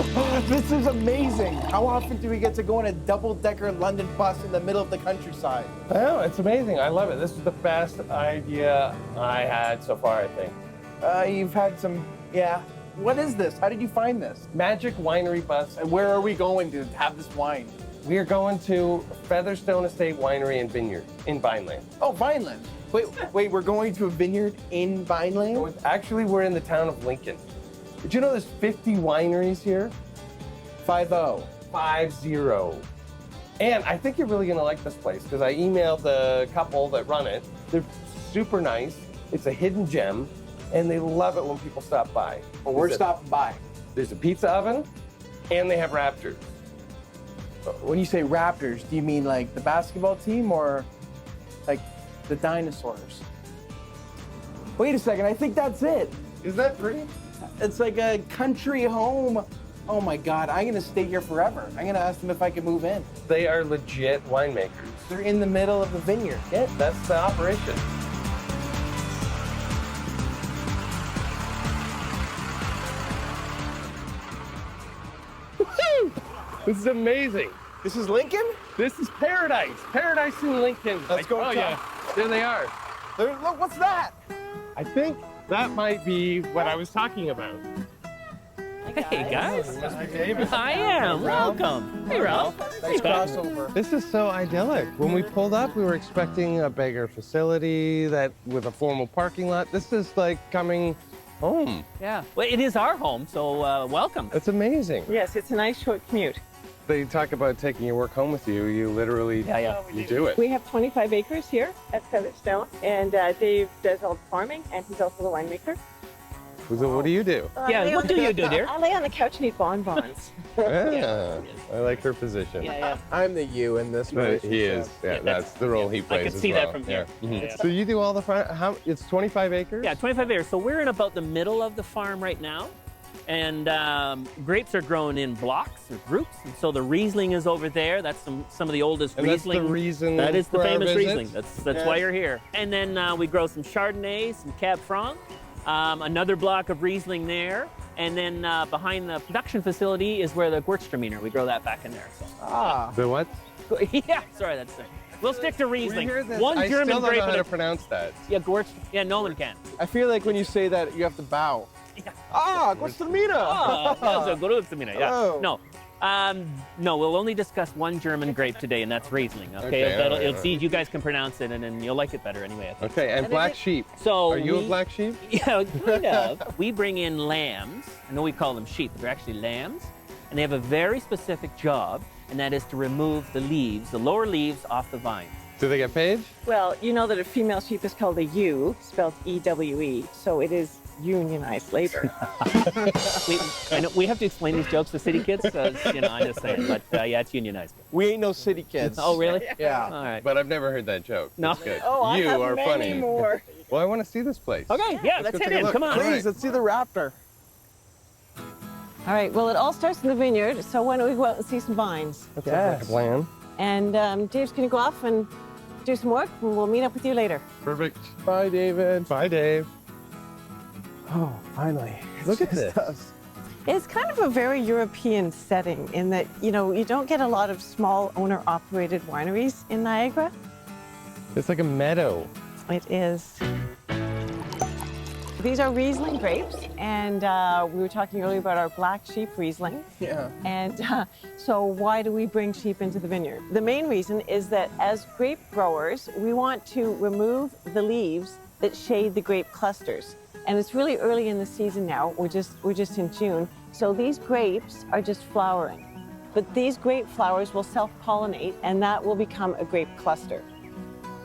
This is amazing. How often do we get to go in a double-decker London bus in the middle of the countryside? I know, it's amazing. I love it. This is the best idea I had so far, I think. You've had some, yeah. What is this? How did you find this? Magic winery bus. And where are we going to have this wine? We are going to Featherstone Estate Winery and Vineyard in Vineland. Oh, Vineland. Wait, we're going to a vineyard in Vineland? Actually, we're in the town of Lincoln. Did you know there's 50 wineries here? 50. 50. And I think you're really gonna like this place because I emailed the couple that run it. They're super nice. It's a hidden gem, and they love it when people stop by. Well, we're stopping by. There's a pizza oven, and they have raptors. When you say raptors, do you mean like the basketball team or like the dinosaurs? Wait a second, I think that's it. Is that pretty? It's like a country home. Oh my God, I'm gonna stay here forever. I'm gonna ask them if I can move in. They are legit winemakers. They're in the middle of the vineyard. Yeah, that's the operation. This is amazing. This is Lincoln? This is paradise. Paradise in Lincoln. Let's go. Oh, yeah. There they are. Look, what's that? I think that might be what I was talking about. Hey, guys. Must be David. I am. Welcome. Hey, Ralph. Nice crossover. This is so idyllic. When we pulled up, we were expecting a bigger facility that with a formal parking lot. This is like coming home. Yeah. Well, it is our home, so welcome. It's amazing. Yes, it's a nice short commute. They talk about taking your work home with you. You literally, you do it. We have 25 acres here at Featherstone, and Dave does all the farming, and he's also the winemaker. So what do you do? Yeah, what do you do, dear? I lay on the couch and eat bonbons. Yeah, I like her position. Yeah. I'm the you in this But relationship. he is. Yeah, that's the role he plays. I can as see well. that from here. Yeah. Mhm. Yeah. So you do all the farm. How? It's 25 acres. Yeah, 25 acres. So we're in about the middle of the farm right now. And grapes are grown in blocks or groups. And so the Riesling is over there. That's some of the oldest And Riesling. that's the reason. That is the for our famous visit? Riesling. That's why you're here. And then we grow some Chardonnay, some Cab Franc, another block of Riesling there. And then behind the production facility is where the Gewürztraminer, we grow that back in there. So. Ah. The what? Yeah, sorry, that's it. We'll stick to Riesling. We hear this. One I German still don't grape. know how and to pronounce that. yeah, Gewürz. Yeah, no one can. I feel like when you say that, you have to bow. Yeah. Ah, Gewürztraminer. Oh, that's a Gewürztraminer. Yeah. Hello. No, we'll only discuss one German grape today, and that's Riesling. Okay, Okay, all right, it'll all right. see you guys can pronounce it, and then you'll like it better anyway. I think. Okay, and black sheep. So Are you a black sheep? Yeah, kind of. We bring in lambs. I know we call them sheep, but they're actually lambs, and they have a very specific job, and that is to remove the leaves, the lower leaves, off the vines. Do they get paid? Well, you know that a female sheep is called a ewe, spelled E-W-E, so it is unionized labor. I know we have to explain these jokes to city kids, so, I'm just saying, but yeah, it's unionized. We ain't no city kids. Oh, really? Yeah. All right. But I've never heard that joke. No. That's good. Oh, You I have are many funny. more. Well, I want to see this place. Okay, yeah, let's go head take a in. look. Come on. All right. Please, let's see the raptor. All right, well, it all starts in the vineyard, so why don't we go out and see some vines? That's like a plan. And Dave's going to go off and do some work, and we'll meet up with you later. Perfect. Bye, David. Bye, Dave. Oh, finally. Look at It's this. us. It's kind of a very European setting in that, you don't get a lot of small owner-operated wineries in Niagara. It's like a meadow. It is. These are Riesling grapes, and we were talking earlier about our black sheep Riesling. Yeah. And so why do we bring sheep into the vineyard? The main reason is that as grape growers, we want to remove the leaves that shade the grape clusters. And it's really early in the season now. We're just in June. So these grapes are just flowering. But these grape flowers will self-pollinate, and that will become a grape cluster.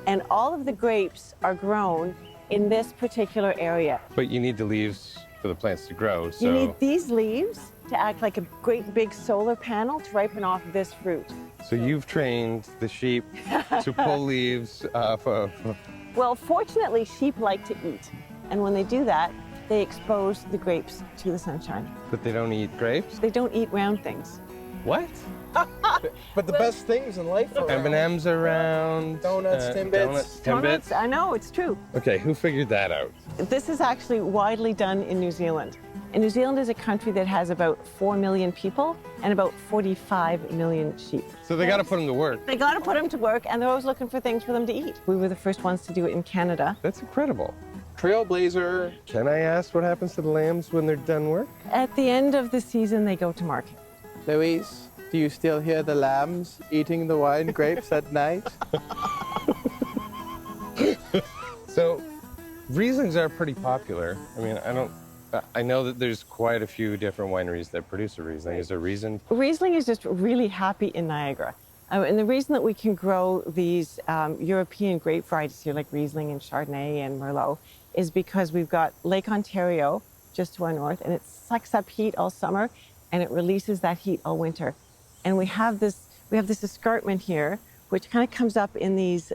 And all of the grapes are grown in this particular area. But you need the leaves for the plants to grow, so... You need these leaves to act like a great big solar panel to ripen off this fruit. So you've trained the sheep to pull leaves off of... Well, fortunately, sheep like to eat. And when they do that, they expose the grapes to the sunshine. But they don't eat grapes? They don't eat round things. What? But the best things in life are M&M's around. Donuts, Timbits. Donuts, I know, it's true. Okay, who figured that out? This is actually widely done in New Zealand. And New Zealand is a country that has about 4 million people and about 45 million sheep. So they got to put them to work. They got to put them to work, and they're always looking for things for them to eat. We were the first ones to do it in Canada. That's incredible. Trailblazer. Can I ask what happens to the lambs when they're done work? At the end of the season, they go to market. Louise, do you still hear the lambs eating the wine grapes at night? So, Rieslings are pretty popular. I mean, I know that there's quite a few different wineries that produce a Riesling. Is there a reason? Riesling is just really happy in Niagara. And the reason that we can grow these European grape varieties here, like Riesling and Chardonnay and Merlot, is because we've got Lake Ontario just to our north, and it sucks up heat all summer, and it releases that heat all winter. And we have this escarpment here, which kind of comes up in these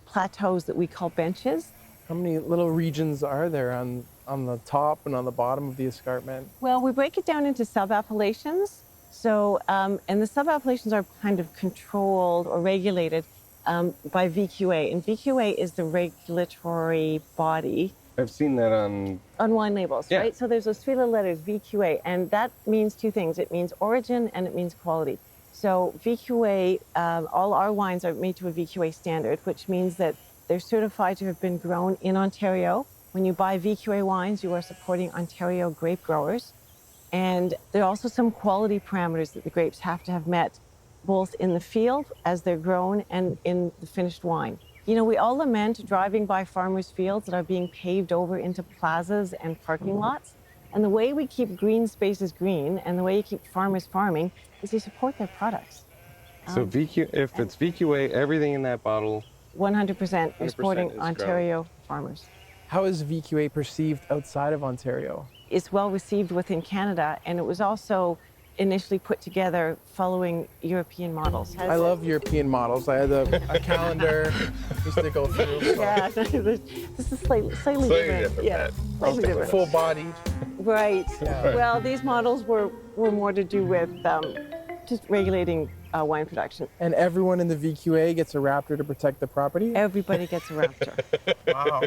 plateaus that we call benches. How many little regions are there on the top and on the bottom of the escarpment? Well, we break it down into sub-appellations. So, and the sub-appellations are kind of controlled or regulated by VQA. And VQA is the regulatory body. I've seen that on wine labels, yeah. right? So there's those three little letters, VQA, and that means two things. It means origin and it means quality. So VQA, all our wines are made to a VQA standard, which means that they're certified to have been grown in Ontario. When you buy VQA wines, you are supporting Ontario grape growers. And there are also some quality parameters that the grapes have to have met, both in the field as they're grown and in the finished wine. You know, we all lament driving by farmers' fields that are being paved over into plazas and parking lots. And the way we keep green spaces green and the way you keep farmers farming is you support their products. So if it's VQA, everything in that bottle. 100% you're supporting is Ontario farmers. How is VQA perceived outside of Ontario? It's well received within Canada, and it was also initially put together following European models. I love European models. I had a calendar used to go through. So. Yeah, this is slightly different. Yeah, slightly different. Full bodied. Right. Yeah. Well, these models were more to do with just regulating wine production. And everyone in the VQA gets a raptor to protect the property? Everybody gets a raptor. Wow.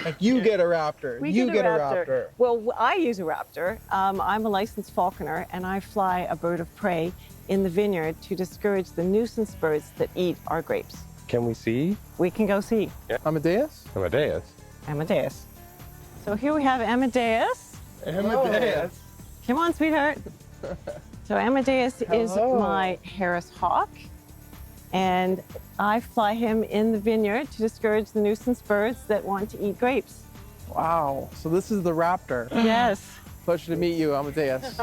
Like you get a raptor. You get a raptor. Well, I use a raptor. I'm a licensed falconer, and I fly a bird of prey in the vineyard to discourage the nuisance birds that eat our grapes. Can we see? We can go see. Yeah. Amadeus? Amadeus. Amadeus. So here we have Amadeus. Amadeus. Come on, sweetheart. So Amadeus is my Harris hawk, and I fly him in the vineyard to discourage the nuisance birds that want to eat grapes. Wow. So this is the raptor. Yes. Pleasure to meet you, Amadeus.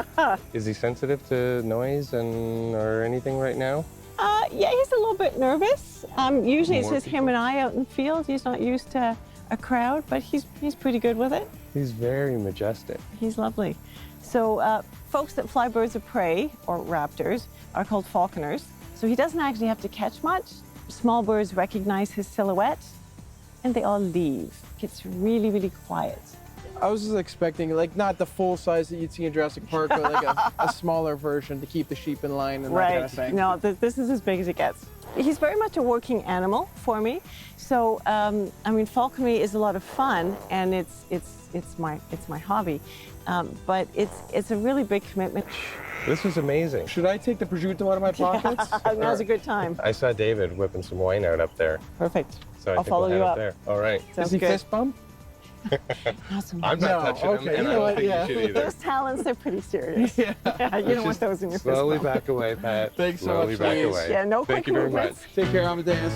Is he sensitive to noise or anything right now? Yeah, he's a little bit nervous. Usually it's More just him and I out in the field. He's not used to a crowd, but he's pretty good with it. He's very majestic. He's lovely. So folks that fly birds of prey, or raptors, are called falconers. So he doesn't actually have to catch much. Small birds recognize his silhouette, and they all leave. It gets really, really quiet. I was just expecting, like, not the full size that you'd see in Jurassic Park, but like a smaller version to keep the sheep in line and that kind of thing. No, this is as big as it gets. He's very much a working animal for me. So, I mean, falconry is a lot of fun, and it's my hobby. But it's a really big commitment. This is amazing. Should I take the prosciutto out of my pockets? Now's a good time. I saw David whipping some wine out up there. Perfect. So I'll follow you up. There. All right. Sounds Is he good. fist bump? Awesome. I'm not touching him, okay, and you I know don't what, think yeah. you should either. Those talons, they're pretty serious. Yeah, you don't want those in your fist Slowly bump. back away, Pat. Thanks so Slowly much, back Louise. away. Yeah, no Thank quick you very much. movements. Take care, Amadeus.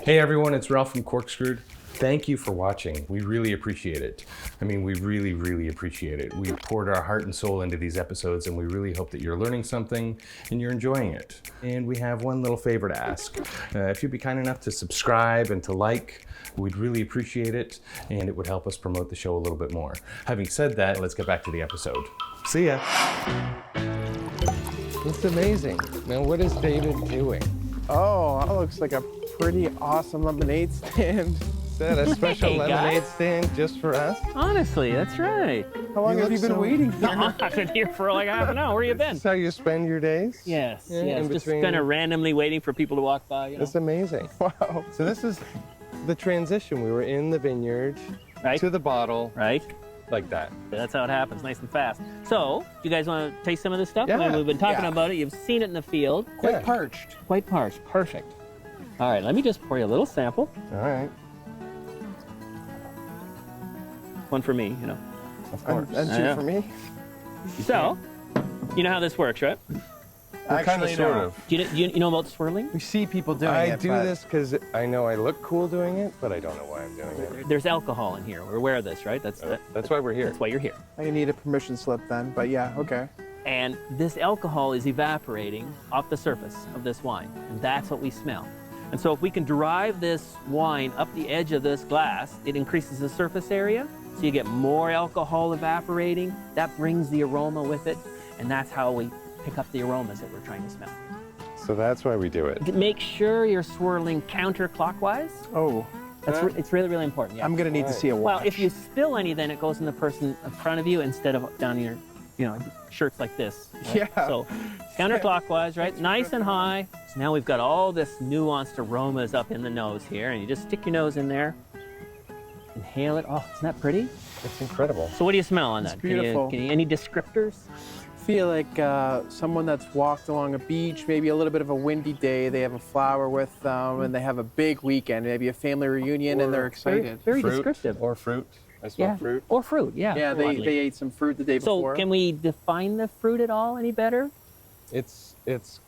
Hey everyone, it's Ralph from CorkScrewed. Thank you for watching. We really appreciate it. I mean, we really, really appreciate it. We poured our heart and soul into these episodes, and we really hope that you're learning something and you're enjoying it. And we have one little favor to ask. If you'd be kind enough to subscribe and to like, we'd really appreciate it, and it would help us promote the show a little bit more. Having said that, let's get back to the episode. See ya. It's amazing. Now, what is David doing? Oh, that looks like a pretty awesome lemonade stand. Is that a special Hey, lemonade guys. stand just for us? Honestly, that's right. How long You have you look been so- waiting here? I've been here for like half an hour. Where you been? Is that how you spend your days? Yes, Yeah, yes. in Just between- kind of randomly waiting for people to walk by. You know? That's amazing. Wow. So this is the transition. We were in the vineyard, Right. to the bottle, Right? like that. That's how it happens, nice and fast. So, do you guys want to taste some of this stuff? Yeah. I mean, we've been talking Yeah. about it. You've seen it in the field. Quite Yeah. parched. Quite parched. Perfect. All right, let me just pour you a little sample. All right. One for me, you know. Of course. And I two know. for me. So, you know how this works, right? What kind of Actually, sort no. of? Do you know about swirling? We see people doing I it. do but this because I know I look cool doing it, but I don't know why I'm doing it. There's alcohol in here. We're aware of this, right? That's That's why we're here. That's why you're here. I need a permission slip then, but yeah, okay. And this alcohol is evaporating off the surface of this wine, and that's what we smell. And so if we can drive this wine up the edge of this glass, it increases the surface area, so you get more alcohol evaporating. That brings the aroma with it, and that's how we pick up the aromas that we're trying to smell. So that's why we do it. Make sure you're swirling counterclockwise. Oh, It's really, really important. Yeah. I'm gonna need to see a watch. Well, if you spill any, then it goes in the person in front of you instead of down your, shirts like this. Right? Yeah. So counterclockwise, right? Nice and high. So now we've got all this nuanced aromas up in the nose here, and you just stick your nose in there, inhale it. Oh, isn't that pretty? It's incredible. So what do you smell on that? beautiful. Any descriptors? feel like someone that's walked along a beach, maybe a little bit of a windy day, they have a flower with them, and they have a big weekend, maybe a family reunion, and they're excited. Very Fruit descriptive. or fruit. I smell Yeah. fruit. Or fruit, yeah. Yeah, they ate some fruit the day So before. can we define the fruit at all any better? It's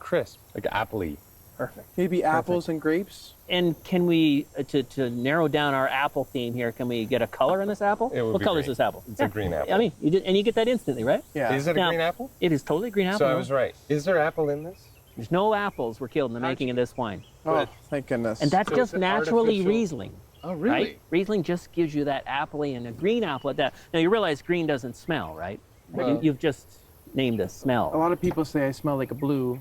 crisp, like apple-y. Perfect. Maybe apples and grapes. And can we, to narrow down our apple theme here, can we get a color in this apple? It would What be color is green. this apple? It's a green apple. I mean, you get that instantly, right? Yeah. Is it a Now- green apple? It is totally green apple. So I was right. Is there apple in this? There's no apples were killed in the making of this wine. Oh, thank goodness. And that's So just it's naturally artificial. Riesling. Oh, Right? Riesling just gives you that appley and a green apple at that. Now you realize green doesn't smell, right? Well- You've just named a a smell. lot of people say I smell like a blue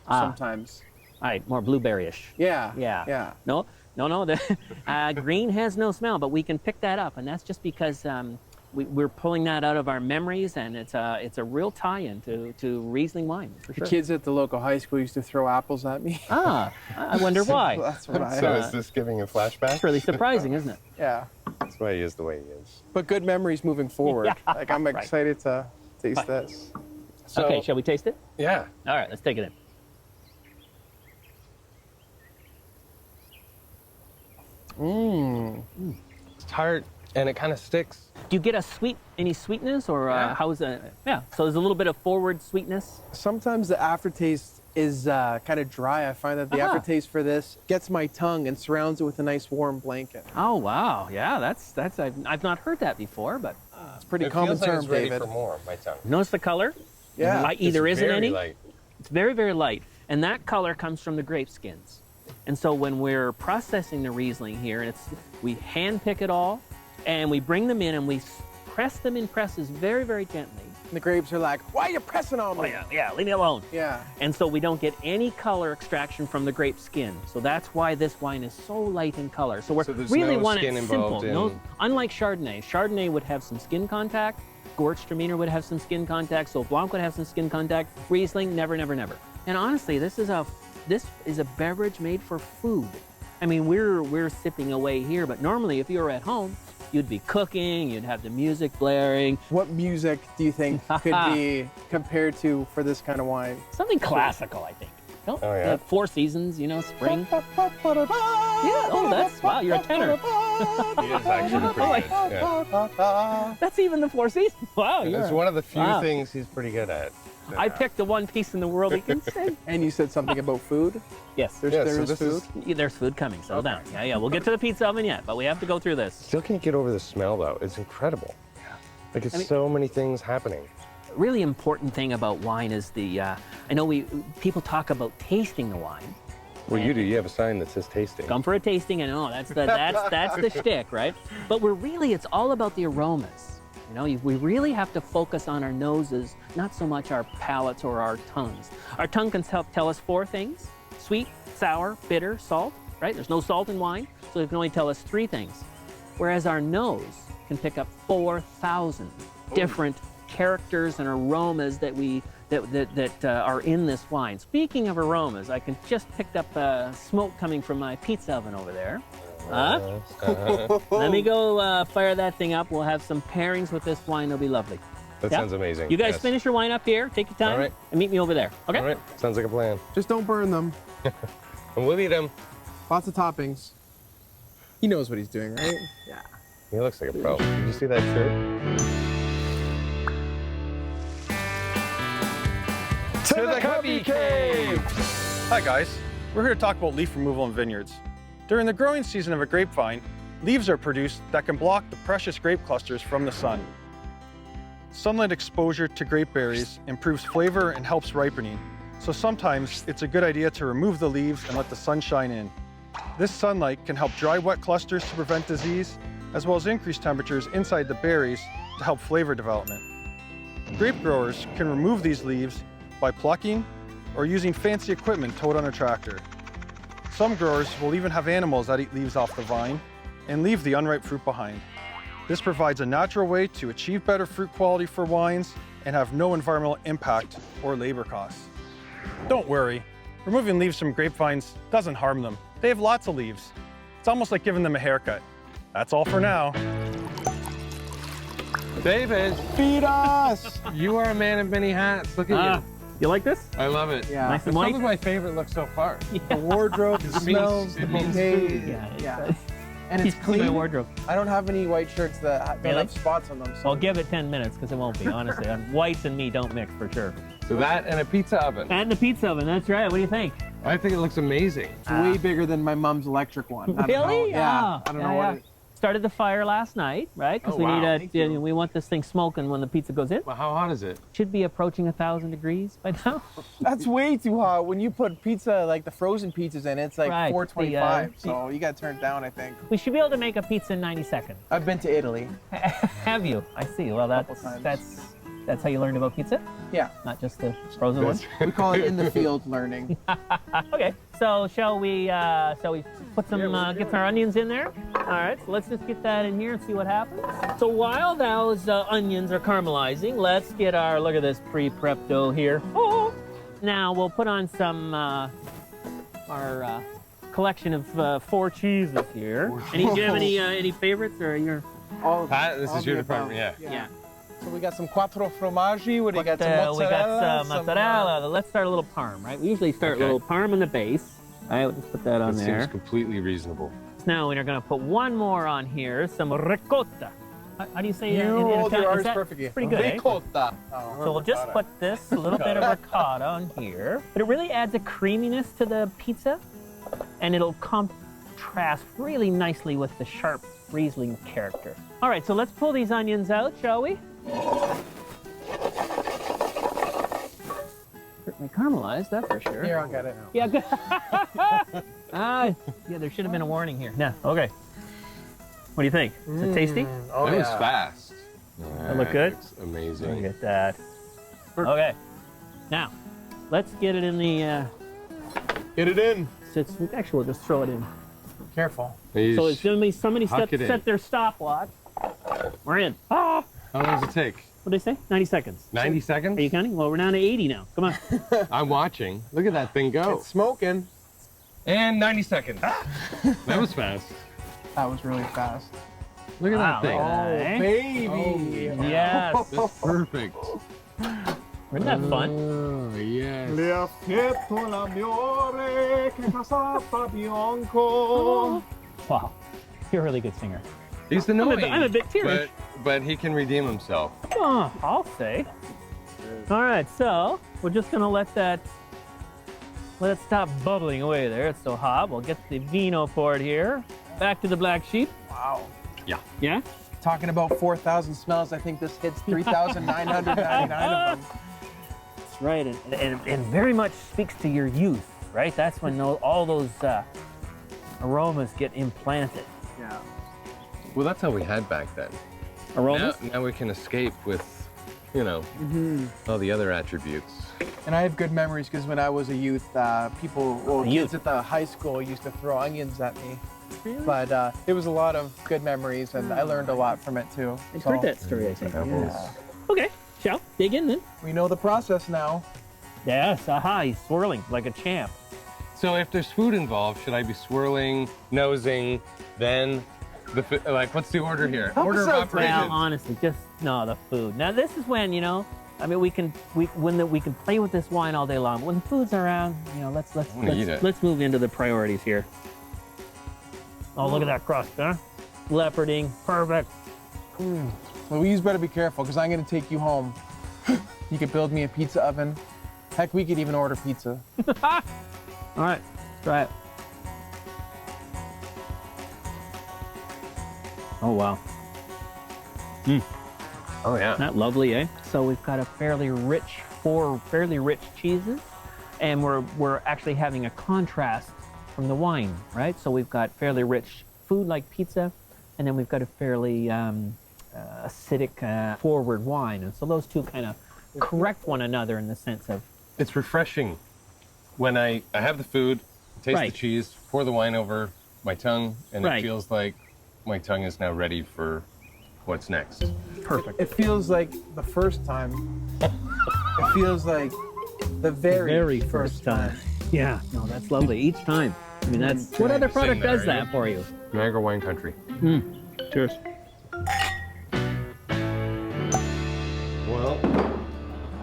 Ah. sometimes. All right, more blueberryish. Yeah. Yeah. Yeah. No. Green has no smell, but we can pick that up, and that's just because we're pulling that out of our memories, and it's a real tie-in to Riesling wine for The sure. kids at the local high school used to throw apples at me. I wonder why. That's what I So is this giving a flashback? It's really surprising, isn't it? Yeah. That's why he is the way he is. But good memories moving forward. Yeah, Like I'm right. excited to taste this. So, Okay, shall we taste it? Yeah. All right, let's take it in. It's tart and it kind of sticks. Do you get any sweetness, or Yeah. how is it? Yeah. So there's a little bit of forward sweetness. Sometimes the aftertaste is kind of dry. I find that the Uh-huh. aftertaste for this gets my tongue and surrounds it with a nice warm blanket. Oh wow, yeah, that's I've not heard that before, but It's a pretty It common feels like term, it's ready David. for more, my tongue. notice the color. Yeah. Either It's isn't very any. light. It's very, very light, and that color comes from the grape skins. And so when we're processing the Riesling here, and we hand pick it all, and we bring them in and we press them in presses very, very gently. And the grapes are like, why are you pressing on me? Yeah, leave me alone. Yeah. And so we don't get any color extraction from the grape skin. So that's why this wine is so light in color. So So there's really no want it skin simple. involved in- Unlike Chardonnay. Chardonnay would have some skin contact. Gewürztraminer would have some skin contact. Sauv Blanc would have some skin contact. Riesling, never, never, never. And honestly, this is a beverage made for food. I mean, we're sipping away here, but normally if you were at home, you'd be cooking, you'd have the music blaring, What music do you think could be compared to for this kind of wine? something classical, I think. No? Oh, yeah? Four Seasons, spring. Yeah, wow, you're a tenor. He is actually pretty good. Yeah. That's even the Four Seasons. Wow, It's one of the few Wow. things he's pretty good at. I picked the one piece in the world he can sing. And you said something about food? Yes, There Yeah, is so this food? is- there's food coming. Settle down. Yeah, we'll get to the pizza oven yet, but we have to go through this. Still can't get over the smell though. It's incredible. Like it's so many things happening. Really important thing about wine is I know people talk about tasting the wine. Well, you do. You have a sign that says tasting. Come for a tasting, and that's the shtick, right? But it's all about the aromas. We really have to focus on our noses, not so much our palates or our tongues. Our tongue can tell us four things: sweet, sour, bitter, salt, right? There's no salt in wine, so it can only tell us three things. Whereas our nose can pick up 4,000 different characters and aromas that are in this wine. Speaking of aromas, I can just picked up smoke coming from my pizza oven over there. Huh? Let me go fire that thing up. We'll have some pairings with this wine. It'll be lovely. That sounds amazing. You guys finish your wine up here. Take your time. All right. And meet me over there. Okay? All right. Sounds like a plan. Just don't burn them. And we'll eat them. Lots of toppings. He knows what he's doing, right? Yeah. He looks like a pro. Did you see that shirt? To the Cubby Cave! Hi guys, we're here to talk about leaf removal in vineyards. During the growing season of a grapevine, leaves are produced that can block the precious grape clusters from the sun. Sunlight exposure to grape berries improves flavor and helps ripening, so sometimes it's a good idea to remove the leaves and let the sun shine in. This sunlight can help dry wet clusters to prevent disease, as well as increase temperatures inside the berries to help flavor development. Grape growers can remove these leaves by plucking or using fancy equipment towed on a tractor. Some growers will even have animals that eat leaves off the vine and leave the unripe fruit behind. This provides a natural way to achieve better fruit quality for wines and have no environmental impact or labor costs. Don't worry, removing leaves from grapevines doesn't harm them. They have lots of leaves. It's almost like giving them a haircut. That's all for now. David, Feed us! you are a man of many hats. Look at you. You like this? I love it. Yeah. Nice and It's white? probably my favorite look so far. The wardrobe, the smells, the it means bouquet. food. Yeah. And it's My clean. wardrobe. I don't have any white shirts that don't Really? have spots on them. So I'll give it 10 minutes because it won't be, honestly. Whites and me don't mix for sure. So that and a pizza oven. And the pizza oven, that's right. What do you think? I think it looks amazing. it's way bigger than my mom's electric one. I don't know. Really? Yeah. Ah, I don't know yeah, what yeah. it Started the fire last night, right? Because Oh, wow. we want this thing smoking when the pizza goes in. Well, how hot is it? Should be approaching 1,000 degrees by now. That's way too hot. When you put pizza, like the frozen pizzas in, it's like Right. 425. The, So you got to turn it down, I think. We should be able to make a pizza in 90 seconds. I've been to Italy. Have you? I see. Well, Couple times. that's how you learned about pizza, Yeah. not just the frozen one. We call it in the field learning. Okay. So shall we put some get our onions in there? All right. So let's just get that in here and see what happens. So while those onions are caramelizing, let's get our look at this pre-prep dough here. Oh. Now we'll put on some our collection of 4 cheeses here. Do you have any favorites or your? All of Pat, this all is your the above. department, yeah. Yeah. So we got some quattro formaggi. What do you got? Some We got some mozzarella. mozzarella. Let's start a little parm, right? We usually start a Okay. little parm in the base. All right, we'll just put that on That there. seems completely reasonable. Now we're going to put one more on here, some ricotta. How do you say You in rolled your Italian? R's Is that perfectly. pretty good, eh? Ricotta. So we'll just put this, a little bit of ricotta on here. But it really adds a creaminess to the pizza, and it'll contrast really nicely with the sharp Riesling character. All right, so let's pull these onions out, shall we? Certainly caramelized, that's for sure. Here, I'll get it. Yeah, good. Yeah, there should have been a warning here. Yeah, okay. What do you think? Is it tasty? Oh, that was yeah. fast. That look good? Looks amazing. Look at that. Okay. Now, let's get it in the. Get it in. Actually, we'll just throw it in. Careful. Please. So it's gonna be somebody Huck it in. set their stopwatch. We're in. Ah! How long does it take? What did they say? 90 seconds. 90 seconds? Are you counting? Well, we're down to 80 now. Come on. I'm watching. Look at that thing go. It's smoking. And 90 seconds. That was fast. That was really fast. Look at Wow. that thing. Oh, Baby. Yes. That's perfect. Isn't that fun? Oh, yes. Wow. You're a really good singer. He's annoying. I'm a bit tearish. But he can redeem himself. Oh, I'll say. All right, so we're just gonna let it stop bubbling away there. It's so hot. We'll get the vino poured here. Back to the black sheep. Wow. Yeah? Talking about 4,000 smells, I think this hits 3,999 of them. That's right, and very much speaks to your youth, right? That's when all those aromas get implanted. Yeah. Well, that's how we had back then. Aromas? Now we can escape with, all the other attributes. And I have good memories because when I was a youth, kids at the high school used to throw onions at me. Really? But it was a lot of good memories, and I learned a lot from it too. I've So heard that story, I think. Yeah. Okay, shall dig in then? We know the process now. Yes, aha, he's swirling like a champ. So if there's food involved, should I be swirling, nosing, then like what's the order here? Order of operations. Well, honestly, just no, the food. Now this is when, you know, I mean, we can play with this wine all day long. But when the food's around, you know, let's move into the priorities here. Oh, look at that crust, huh? Leoparding, perfect. Louise better be careful, because I'm going to take you home. You could build me a pizza oven. Heck, we could even order pizza. All right, try it. Oh, wow. Oh yeah. Isn't that lovely, eh? So we've got a four fairly rich cheeses, and we're actually having a contrast from the wine, right? So we've got fairly rich food like pizza, and then we've got a fairly acidic, forward wine. And so those two kind of correct one another in the sense of... It's refreshing when I have the food, taste the cheese, pour the wine over my tongue, and it feels like my tongue is now ready for what's next. Perfect. It feels like the first time. It feels like the very first time. Yeah, no, that's lovely. Each time. I mean, that's... What other product does that for you? Niagara Wine Country. Cheers. Well,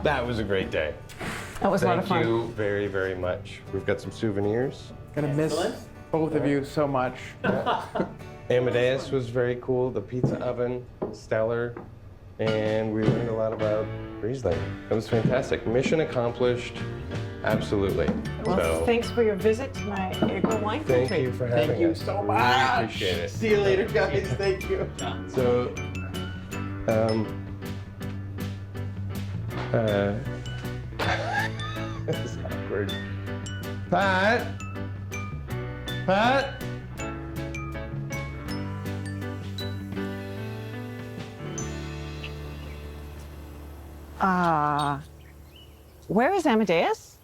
that was a great day. That was a lot of fun. Thank you very, very much. We've got some souvenirs. Gonna miss both of you so much. Amadeus was very cool. The pizza oven, stellar. And we learned a lot about Riesling. It was fantastic. Mission accomplished. Absolutely. Well, thanks for your visit to my Niagara Wine Country. Thank you for having us. Thank you so much. I appreciate it. See you later, guys. Thank you. So, this is awkward. Pat? Where is Amadeus?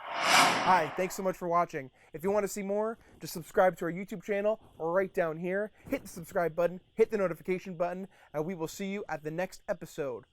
Hi, thanks so much for watching. If you want to see more, just subscribe to our YouTube channel or right down here. Hit the subscribe button, hit the notification button, and we will see you at the next episode.